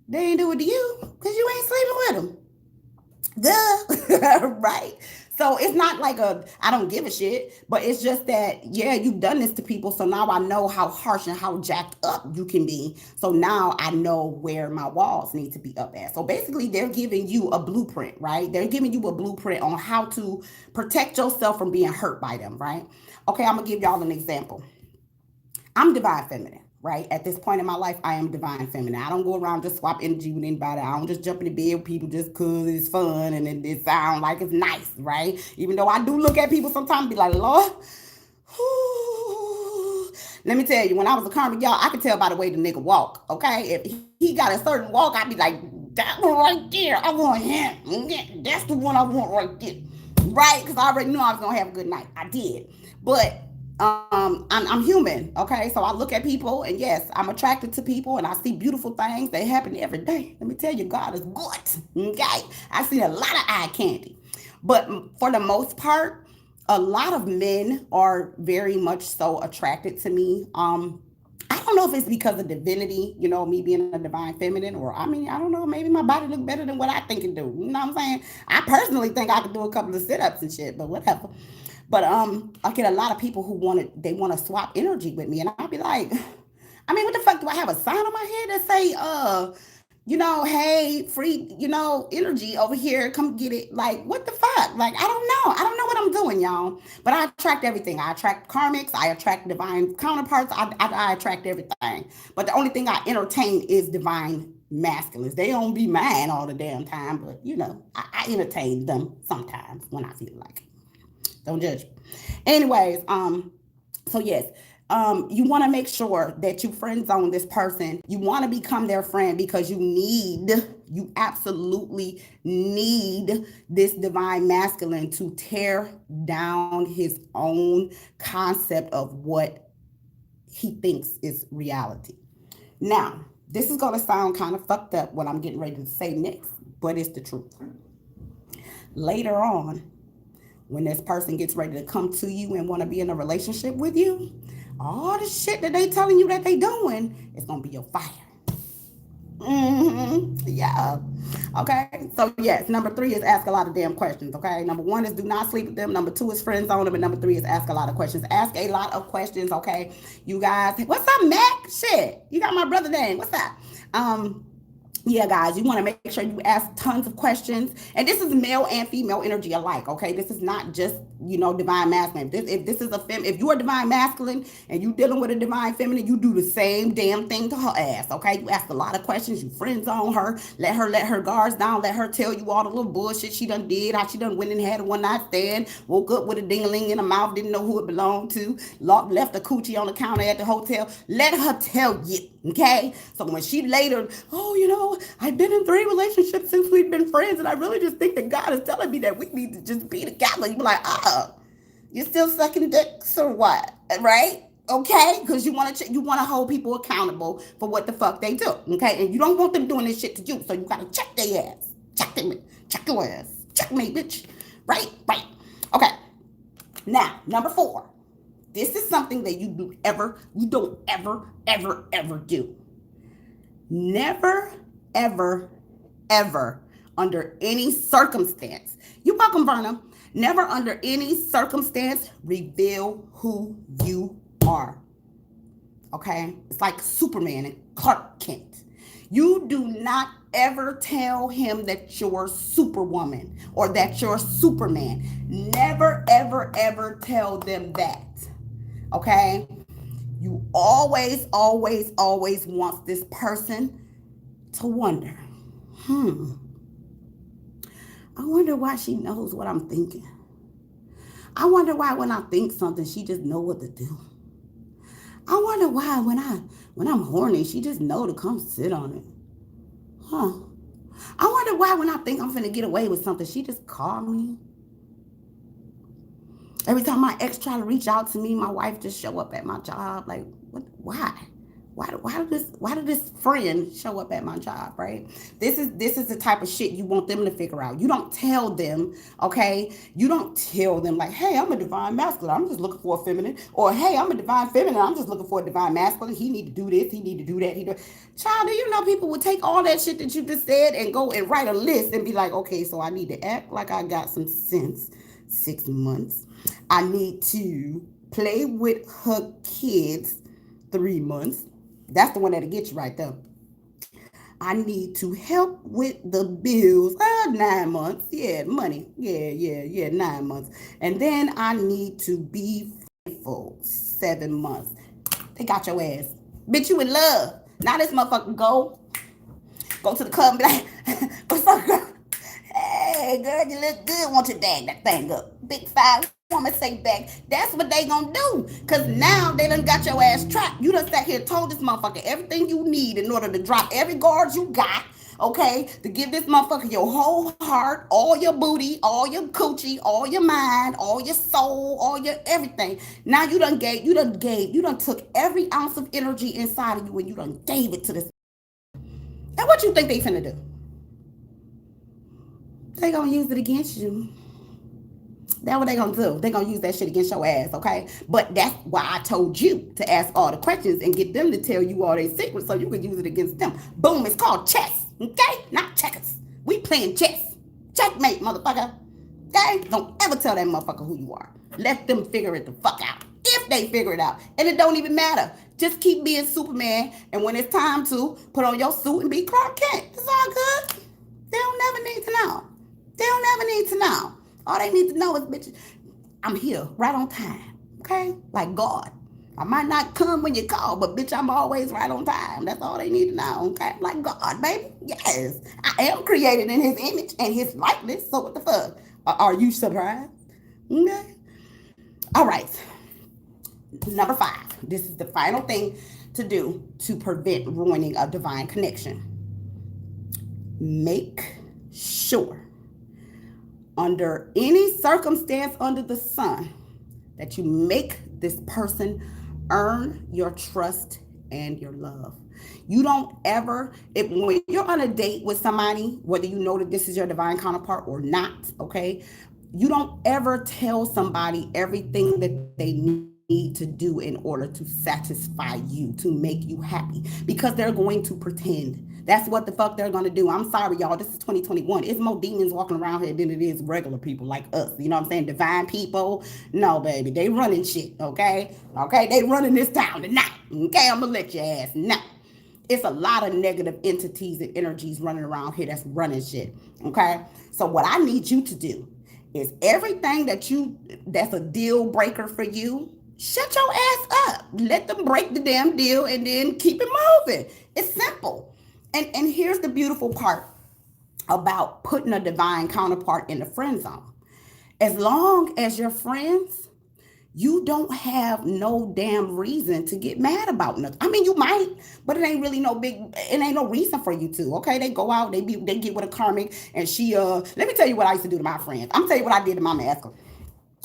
they ain't do it to you because you ain't sleeping with them. Duh. Right? So it's not like I don't give a shit, but it's just that, yeah, you've done this to people. So now I know how harsh and how jacked up you can be. So now I know where my walls need to be up at. So basically, they're giving you a blueprint, right? They're giving you a blueprint on how to protect yourself from being hurt by them, right? Okay, I'm going to give y'all an example. I'm divine feminine, right? At this point in my life, I am divine feminine. I don't go around just swap energy with anybody. I don't just jump in the bed with people just because it's fun and it sounds like it's nice, right? Even though I do look at people sometimes and be like, Lord, whew. Let me tell you, when I was a karmic, y'all, I could tell by the way the nigga walk, okay? If he got a certain walk, I'd be like, that one right there, I want him. That's the one I want right there, right? Because I already knew I was going to have a good night. I did. But I'm human, okay? So I look at people, and yes, I'm attracted to people, and I see beautiful things. They happen every day. Let me tell you, God is good, okay? I've seen a lot of eye candy, but for the most part, a lot of men are very much so attracted to me. I don't know if it's because of divinity, me being a divine feminine, or I mean, I don't know, maybe my body look better than what I think it do. You know what I'm saying? I personally think I could do a couple of sit-ups and shit, but whatever. But I get a lot of people who want to swap energy with me, and I'll be like, I mean, what the fuck, do I have a sign on my head that say hey, free, energy over here, come get it? Like, what the fuck? Like, I don't know what I'm doing, y'all. But I attract everything. I attract karmics, I attract divine counterparts, I attract everything. But the only thing I entertain is divine masculines. They don't be mine all the damn time, but I entertain them sometimes when I feel like it. Don't judge. Anyways, so yes, you want to make sure that you friend zone this person. You want to become their friend because you absolutely need this divine masculine to tear down his own concept of what he thinks is reality. Now, this is going to sound kind of fucked up what I'm getting ready to say next, but it's the truth. Later on, when this person gets ready to come to you and want to be in a relationship with you, all the shit that they telling you that they doing is gonna be your fire. Yeah. Okay. So yes, number 3 is ask a lot of damn questions. Okay. Number 1 is do not sleep with them. Number 2 is friend zone them, and number 3 is ask a lot of questions. Ask a lot of questions. Okay. You guys, what's up, Mac? Shit, you got my brother name. What's up? Yeah, guys, you want to make sure you ask tons of questions. And this is male and female energy alike, okay? This is not just, divine masculine. If this is if you're a divine masculine and you dealing with a divine feminine, you do the same damn thing to her ass, okay? You ask a lot of questions. You friend zone her. Let her guards down. Let her tell you all the little bullshit she done did, how she done went and had a one night stand, woke up with a ding-a-ling in her mouth, didn't know who it belonged to, left a coochie on the counter at the hotel. Let her tell you, okay? So when she later, I've been in 3 relationships since we've been friends, and I really just think that God is telling me that we need to just be together. You be like, you still sucking dicks or what? Right? Okay? Because you want to hold people accountable for what the fuck they do. Okay? And you don't want them doing this shit to you, so you gotta check their ass. Check your ass. Check me, bitch. Right? Okay. Now, number 4. This is something that you don't ever do. Never, ever, under any circumstance, you welcome, Verna, never under any circumstance reveal who you are. Okay? It's like Superman and Clark Kent. You do not ever tell him that you're Superwoman or that you're Superman. Never, ever tell them that. Okay? You always want this person to wonder, I wonder why she knows what I'm thinking. I wonder why when I think something, she just know what to do. I wonder why when I'm horny, she just know to come sit on it. I wonder why when I think I'm finna get away with something, she just call me. Every time my ex try to reach out to me, my wife just show up at my job. Like, what? Why? Why did this friend show up at my job, right? This is the type of shit you want them to figure out. You don't tell them, okay? You don't tell them like, hey, I'm a divine masculine, I'm just looking for a feminine. Or hey, I'm a divine feminine, I'm just looking for a divine masculine. He need to do this, he need to do that. Child, do you know people would take all that shit that you just said and go and write a list and be like, okay, so I need to act like I got some sense 6 months. I need to play with her kids 3 months. That's the one that'll get you right there. I need to help with the bills. 9 months. Yeah, money. Yeah, 9 months. And then I need to be faithful 7 months. They got your ass. Bitch, you in love. Now this motherfucker go to the club and be like, what's up, girl? Hey, girl, you look good. Want you to dang that thing up. Big 5 woman say back. That's what they gonna do. Cause now they done got your ass trapped. You done sat here and told this motherfucker everything you need in order to drop every guard you got. Okay, to give this motherfucker your whole heart, all your booty, all your coochie, all your mind, all your soul, all your everything. Now you done took every ounce of energy inside of you and you done gave it to this. Now what you think they finna do? They gonna use it against you. That's what they gonna do. They gonna use that shit against your ass, okay? But that's why I told you to ask all the questions and get them to tell you all their secrets so you can use it against them. Boom, it's called chess, okay? Not checkers. We playing chess. Checkmate, motherfucker. Okay? Don't ever tell that motherfucker who you are. Let them figure it the fuck out. If they figure it out. And it don't even matter. Just keep being Superman, and when it's time to, put on your suit and be Clark Kent. It's all good. They don't never need to know. They don't ever need to know. All they need to know is, bitch, I'm here right on time. Okay? Like God. I might not come when you call, but bitch, I'm always right on time. That's all they need to know. Okay? Like God, baby. Yes. I am created in his image and his likeness. So what the fuck? Are you surprised? Okay. All right. Number 5. This is the final thing to do to prevent ruining a divine connection. Make sure under any circumstance under the sun that you make this person earn your trust and your love. You don't ever, if when you're on a date with somebody, whether you know that this is your divine counterpart or not, okay, you don't ever tell somebody everything that they need to do in order to satisfy you, to make you happy, because they're going to pretend. That's what the fuck they're gonna do. I'm sorry, y'all. This is 2021. It's more demons walking around here than it is regular people like us. You know what I'm saying? Divine people. No, baby. They running shit, okay? Okay? They running this town tonight. Okay? I'm gonna let your ass know. It's a lot of negative entities and energies running around here that's running shit. Okay? So what I need you to do is everything that's a deal breaker for you, shut your ass up. Let them break the damn deal and then keep it moving. It's simple. And here's the beautiful part about putting a divine counterpart in the friend zone. As long as you're friends, you don't have no damn reason to get mad about nothing. I mean, you might, but it ain't really it ain't no reason for you to. Okay, they go out, they get with a karmic, and she let me tell you what I used to do to my friends. I'm gonna tell you what I did to my masculine.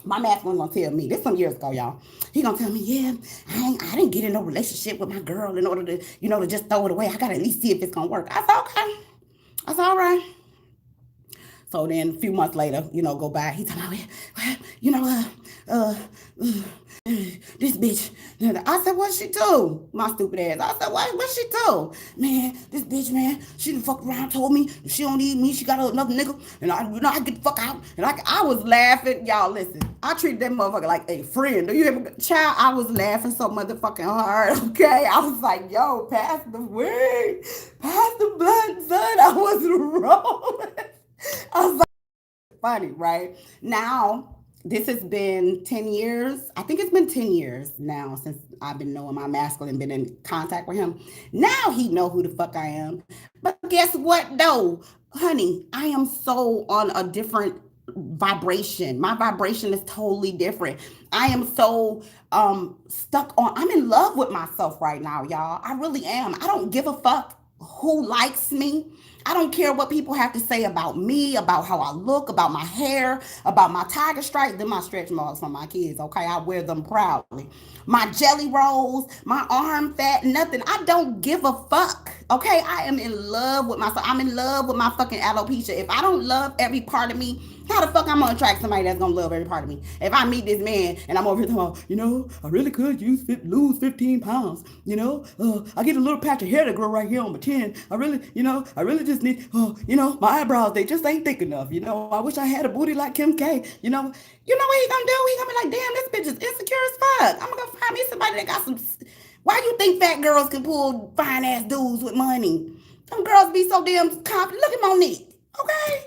My masculine gonna tell me this some years ago, y'all. He gonna tell me, yeah, I didn't get in no relationship with my girl in order to, to just throw it away. I gotta at least see if it's gonna work. I said, okay. I said, all right. So then a few months later, go by. He told me, well, this bitch. I said, what she do? My stupid ass. I said, what she do? Man, this bitch, man, she done fucked around, told me she don't need me. She got another nigga, and I get the fuck out. And I was laughing. Y'all, listen. I treated that motherfucker like a friend. Do you ever, child? I was laughing so motherfucking hard. Okay, I was like, yo, pass the weed, pass the blunt, son. I was rolling. I was like, funny, right? Now, this has been 10 years. I think it's been 10 years now since I've been knowing my masculine, been in contact with him. Now he know who the fuck I am. But guess what, though? Honey, I am so on a different vibration. My vibration is totally different. I am so I'm in love with myself right now, y'all. I really am. I don't give a fuck who likes me. I don't care what people have to say about me, about how I look, about my hair, about my tiger stripes. They're my stretch marks from my kids, okay? I wear them proudly. My jelly rolls, my arm fat, nothing. I don't give a fuck, okay? I am in love with myself. I'm in love with my fucking alopecia. If I don't love every part of me, how the fuck I'm gonna attract somebody that's gonna love every part of me? If I meet this man and I'm over here talking, I really could lose 15 pounds. I get a little patch of hair to grow right here on my chin. I really just need, my eyebrows, they just ain't thick enough. I wish I had a booty like Kim K. You know what he gonna do? He gonna be like, damn, this bitch is insecure as fuck. I'm gonna go find me somebody that got some. Why you think fat girls can pull fine ass dudes with money? Them girls be so damn confident. Look at Monique, okay?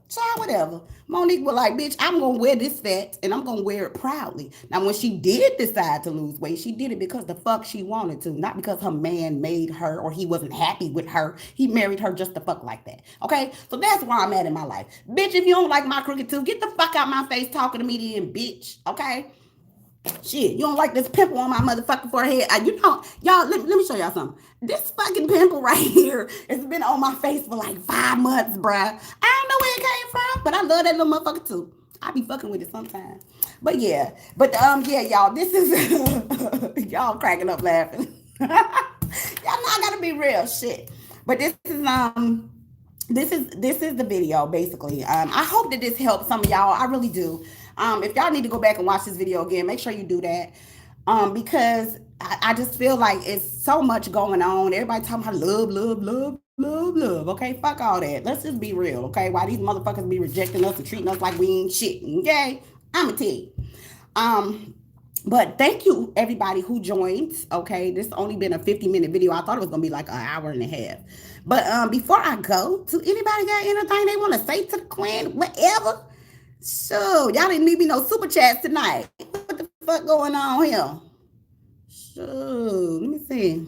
Child, whatever. Monique was like, bitch, I'm going to wear this fat and I'm going to wear it proudly. Now, when she did decide to lose weight, she did it because the fuck she wanted to, not because her man made her or he wasn't happy with her. He married her just to fuck like that. Okay? So that's where I'm at in my life. Bitch, if you don't like my crooked tooth, get the fuck out my face talking to me then, bitch. Okay? Shit, you don't like this pimple on my motherfucking forehead. Y'all, let me show y'all something. This fucking pimple right here has been on my face for like 5 months, bruh. I don't know where it came from, but I love that little motherfucker too. I be fucking with it sometimes. But yeah, y'all, this is, y'all cracking up laughing. Y'all know I gotta be real, shit. But this is, this is the video basically. I hope that this helps some of y'all. I really do. If y'all need to go back and watch this video again, make sure you do that. Because I just feel like it's so much going on. Everybody talking about love, love, love, love, love. Okay, fuck all that. Let's just be real. Okay, why these motherfuckers be rejecting us and treating us like we ain't shit. Okay, I'ma tell you. Um, but thank you everybody who joined. Okay, this only been a 50-minute video. I thought it was gonna be like an hour and a half. But before I go, do anybody got anything they want to say to the queen? Whatever. So y'all didn't leave me no super chats tonight. What the fuck going on here? So let me see.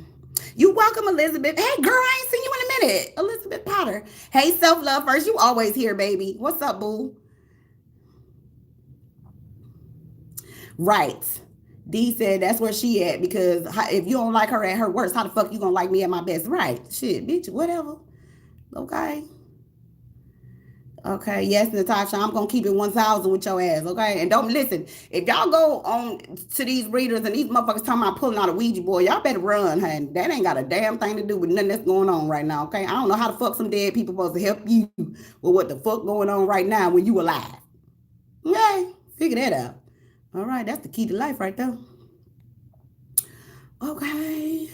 You welcome, Elizabeth. Hey, girl, I ain't seen you in a minute. Elizabeth Potter. Hey, self love first. You always here, baby. What's up, boo? Right. D said that's where she at because if you don't like her at her worst, how the fuck you gonna like me at my best? Right. Shit, bitch, whatever. Okay. Okay, yes, Natasha, I'm gonna keep it 1,000 with your ass, okay? And don't listen. If y'all go on to these readers and these motherfuckers talking about pulling out a Ouija board, y'all better run, honey. That ain't got a damn thing to do with nothing that's going on right now, okay? I don't know how the fuck some dead people supposed to help you with what the fuck going on right now when you alive. Okay, figure that out. All right, that's the key to life right there. Okay.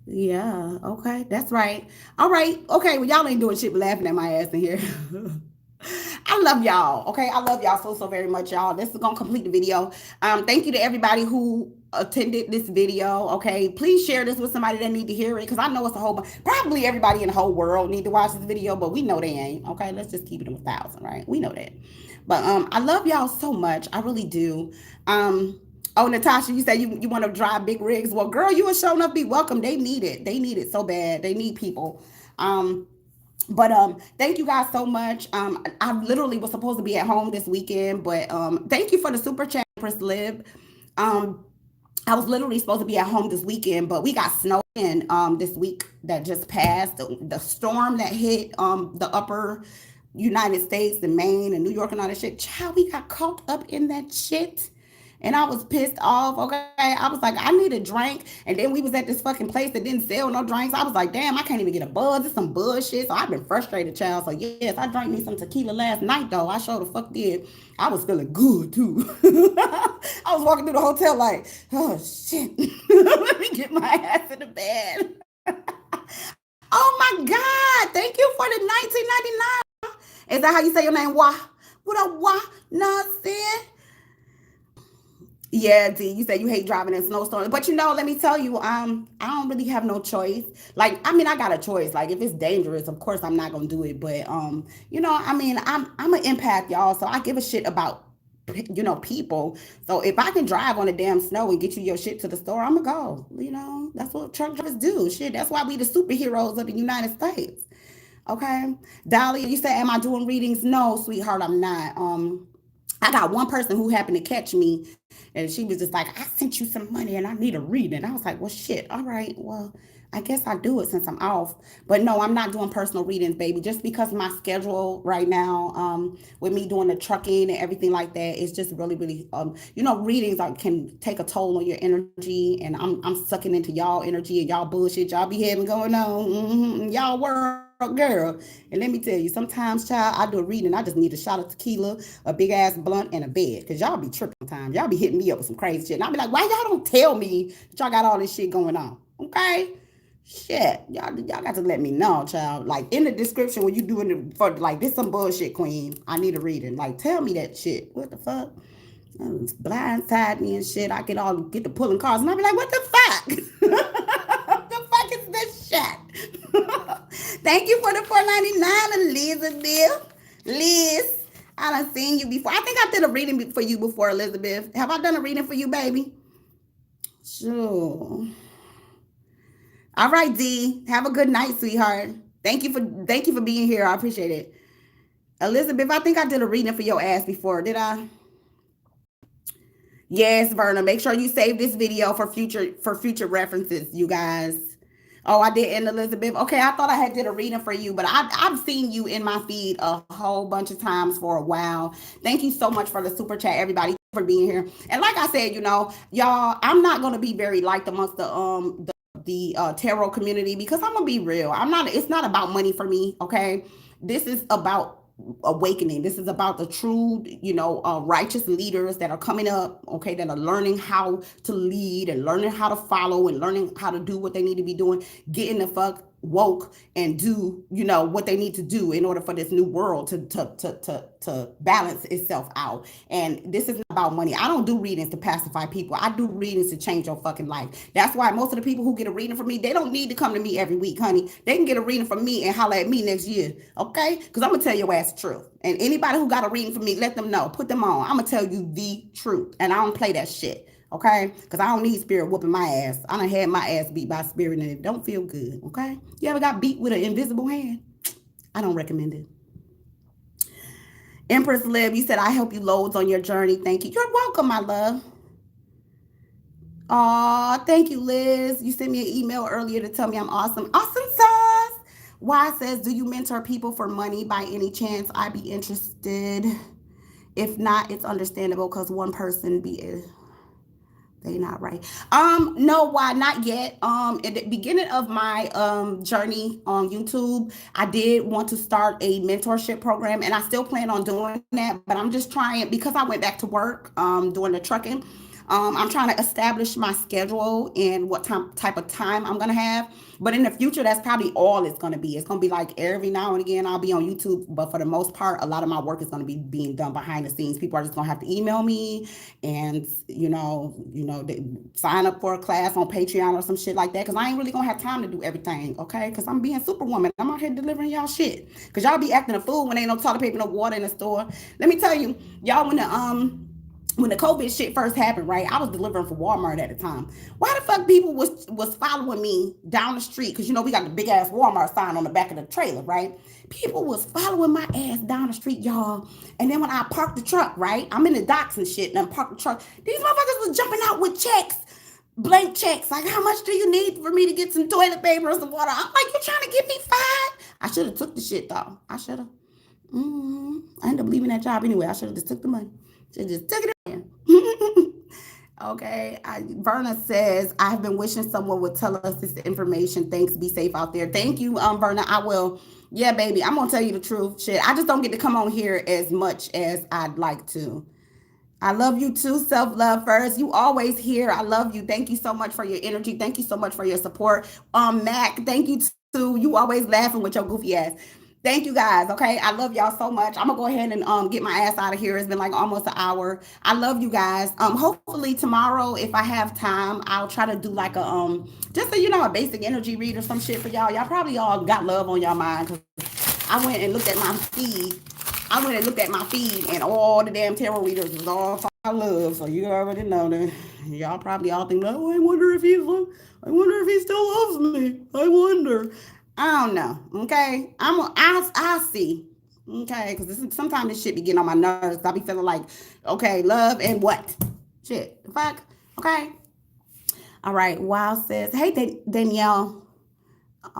Yeah, okay, that's right. All right, okay, well, y'all ain't doing shit but laughing at my ass in here. I love y'all. Okay, I love y'all so very much, y'all. This is gonna complete the video. Thank you to everybody who attended this video. Okay, please share this with somebody that need to hear it because I know it's a whole probably everybody in the whole world need to watch this video, but we know they ain't. Okay, let's just keep it 1,000, right? We know that. But I love y'all so much. I really do. Oh, Natasha, you said you want to drive big rigs. Well, girl, you were showing up. Be welcome. They need it. They need it so bad. They need people. But thank you guys so much. I literally was supposed to be at home this weekend, but thank you for the super chat, Chris Lib. Um, I was literally supposed to be at home this weekend, but we got snow in this week that just passed. The storm that hit the upper United States, the Maine and New York and all that shit. Child, we got caught up in that shit. And I was pissed off. Okay. I was like, I need a drink. And then we was at this fucking place that didn't sell no drinks. I was like, damn, I can't even get a buzz. It's some bullshit. So I've been frustrated, child. So yes, I drank me some tequila last night though. I sure the fuck did. I was feeling good too. I was walking through the hotel like, oh shit. Let me get my ass in the bed. Oh my God. Thank you for the 1999. Is that how you say your name? Wah. What up, wah? Nothing. Yeah, D, you said you hate driving in snowstorms. But let me tell you, I don't really have no choice. Like, I mean, I got a choice. Like, if it's dangerous, of course I'm not gonna do it. But I mean, I'm an empath, y'all. So I give a shit about people. So if I can drive on the damn snow and get you your shit to the store, I'ma go. That's what truck drivers do. Shit, that's why we the superheroes of the United States. Okay. Dolly, you said, am I doing readings? No, sweetheart, I'm not. I got one person who happened to catch me, and she was just like, I sent you some money and I need a reading. I was like, well, shit. All right. Well, I guess I do it since I'm off. But no, I'm not doing personal readings, baby. Just because my schedule right now, with me doing the trucking and everything like that, it's just really, really, readings can take a toll on your energy, and I'm sucking into y'all energy and y'all bullshit y'all be having going on, y'all world, girl. And let me tell you, sometimes, child, I do a reading. I just need a shot of tequila, a big ass blunt, and a bed. Cause y'all be tripping sometimes. Y'all be hitting me up with some crazy shit. And I'll be like, why y'all don't tell me that y'all got all this shit going on? Okay. Shit. Y'all got to let me know, child. Like in the description when you doing it for like this some bullshit, queen. I need a reading. Like tell me that shit. What the fuck? Blindside me and shit. I get to pulling cars and I be like, what the fuck? What the fuck is this shit? Thank you for the 4.99, Elizabeth. Liz, I done seen you before. I think I did a reading for you before, Elizabeth. Have I done a reading for you, baby? Sure. All right, D. Have a good night, sweetheart. Thank you for being here. I appreciate it. Elizabeth, I think I did a reading for your ass before. Did I? Yes, Verna. Make sure you save this video for future references, you guys. Oh, I didn't, Elizabeth. Okay, I thought I had did a reading for you, but I've seen you in my feed a whole bunch of times for a while. Thank you so much for the super chat, everybody, for being here. And like I said, y'all, I'm not gonna be very liked amongst the the tarot community, because I'm gonna be real. I'm not. It's not about money for me. Okay, this is about awakening. This is about the true, righteous leaders that are coming up, okay, that are learning how to lead and learning how to follow and learning how to do what they need to be doing, getting the fuck woke and do, what they need to do in order for this new world to balance itself out. And this is not about money. I don't do readings to pacify people. I do readings to change your fucking life. That's why most of the people who get a reading from me, they don't need to come to me every week, honey. They can get a reading from me and holler at me next year, okay? Because I'm gonna tell your ass the truth. And anybody who got a reading from me, let them know. Put them on. I'm gonna tell you the truth. And I don't play that shit. Okay? Because I don't need spirit whooping my ass. I done had my ass beat by spirit and it don't feel good. Okay? You ever got beat with an invisible hand? I don't recommend it. Empress Lib, you said I help you loads on your journey. Thank you. You're welcome, my love. Aw, thank you, Liz. You sent me an email earlier to tell me I'm awesome. Awesome sauce. Y says, do you mentor people for money by any chance? I'd be interested. If not, it's understandable because one person be they not right. No, why not yet? At the beginning of my journey on YouTube, I did want to start a mentorship program, and I still plan on doing that. But I'm just trying, because I went back to work doing the trucking. I'm trying to establish my schedule and what type of time I'm gonna have. But in the future, that's probably all it's gonna be. It's gonna be like every now and again I'll be on YouTube, but for the most part, a lot of my work is gonna be being done behind the scenes. People are just gonna have to email me, and they sign up for a class on Patreon or some shit like that. Cause I ain't really gonna have time to do everything, okay? Cause I'm being superwoman. I'm out here delivering y'all shit. Cause y'all be acting a fool when ain't no toilet paper, no water in the store. Let me tell you, y'all, when the COVID shit first happened, right? I was delivering for Walmart at the time. Why the fuck people was following me down the street? Because we got the big ass Walmart sign on the back of the trailer, right? People was following my ass down the street, y'all. And then when I parked the truck, right? I'm in the docks and shit, and I parked the truck. These motherfuckers was jumping out with checks, blank checks. Like, how much do you need for me to get some toilet paper or some water? I'm like, you trying to give me five? I should have took the shit though. I should have. I ended up leaving that job anyway. I should have just took the money. Should just took it in. Okay. Verna says, I've been wishing someone would tell us this information. Thanks. Be safe out there. Thank you, Verna. I will. Yeah, baby. I'm gonna tell you the truth. Shit. I just don't get to come on here as much as I'd like to. I love you too. Self-love first. You always here. I love you. Thank you so much for your energy. Thank you so much for your support. Mac, thank you too. You always laughing with your goofy ass. Thank you guys. Okay. I love y'all so much. I'm gonna go ahead and get my ass out of here. It's been like almost an hour. I love you guys. Hopefully tomorrow, if I have time, I'll try to do like just so a basic energy read or some shit for y'all. Y'all probably all got love on y'all mind, because I went and looked at my feed. And all the damn tarot readers was all talking about love. So you already know that. Y'all probably all think, oh, I wonder if he still loves me. I wonder. I don't know. Okay, I see. Okay, because sometimes this shit be getting on my nerves. I be feeling like, okay, love and what? Shit, the fuck. Okay. All right. Wow says, hey Danielle.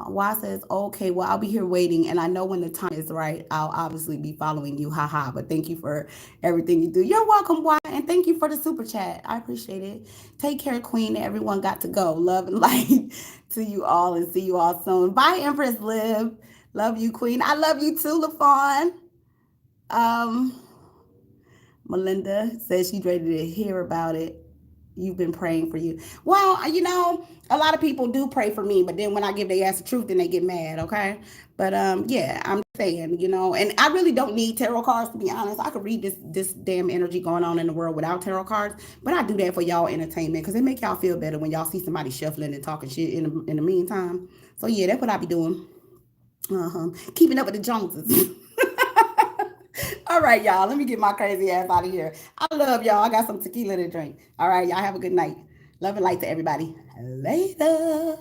Y says, okay, well, I'll be here waiting, and I know when the time is right, I'll obviously be following you. Haha. But thank you for everything you do. You're welcome, Y, and thank you for the super chat. I appreciate it. Take care, Queen. Everyone got to go. Love and light to you all, and see you all soon. Bye, Empress Liv. Love you, Queen. I love you too, LaFawn. Melinda says she's ready to hear about it. You've been praying for you. Well, a lot of people do pray for me, but then when I give their ass the truth, then they get mad, okay? But yeah, I'm saying, and I really don't need tarot cards, to be honest. I could read this damn energy going on in the world without tarot cards, but I do that for y'all entertainment, because it make y'all feel better when y'all see somebody shuffling and talking shit in the meantime. So yeah, that's what I be doing. Keeping up with the Joneses. All right, y'all. Let me get my crazy ass out of here. I love y'all. I got some tequila to drink. All right, y'all have a good night. Love and light to everybody. Later.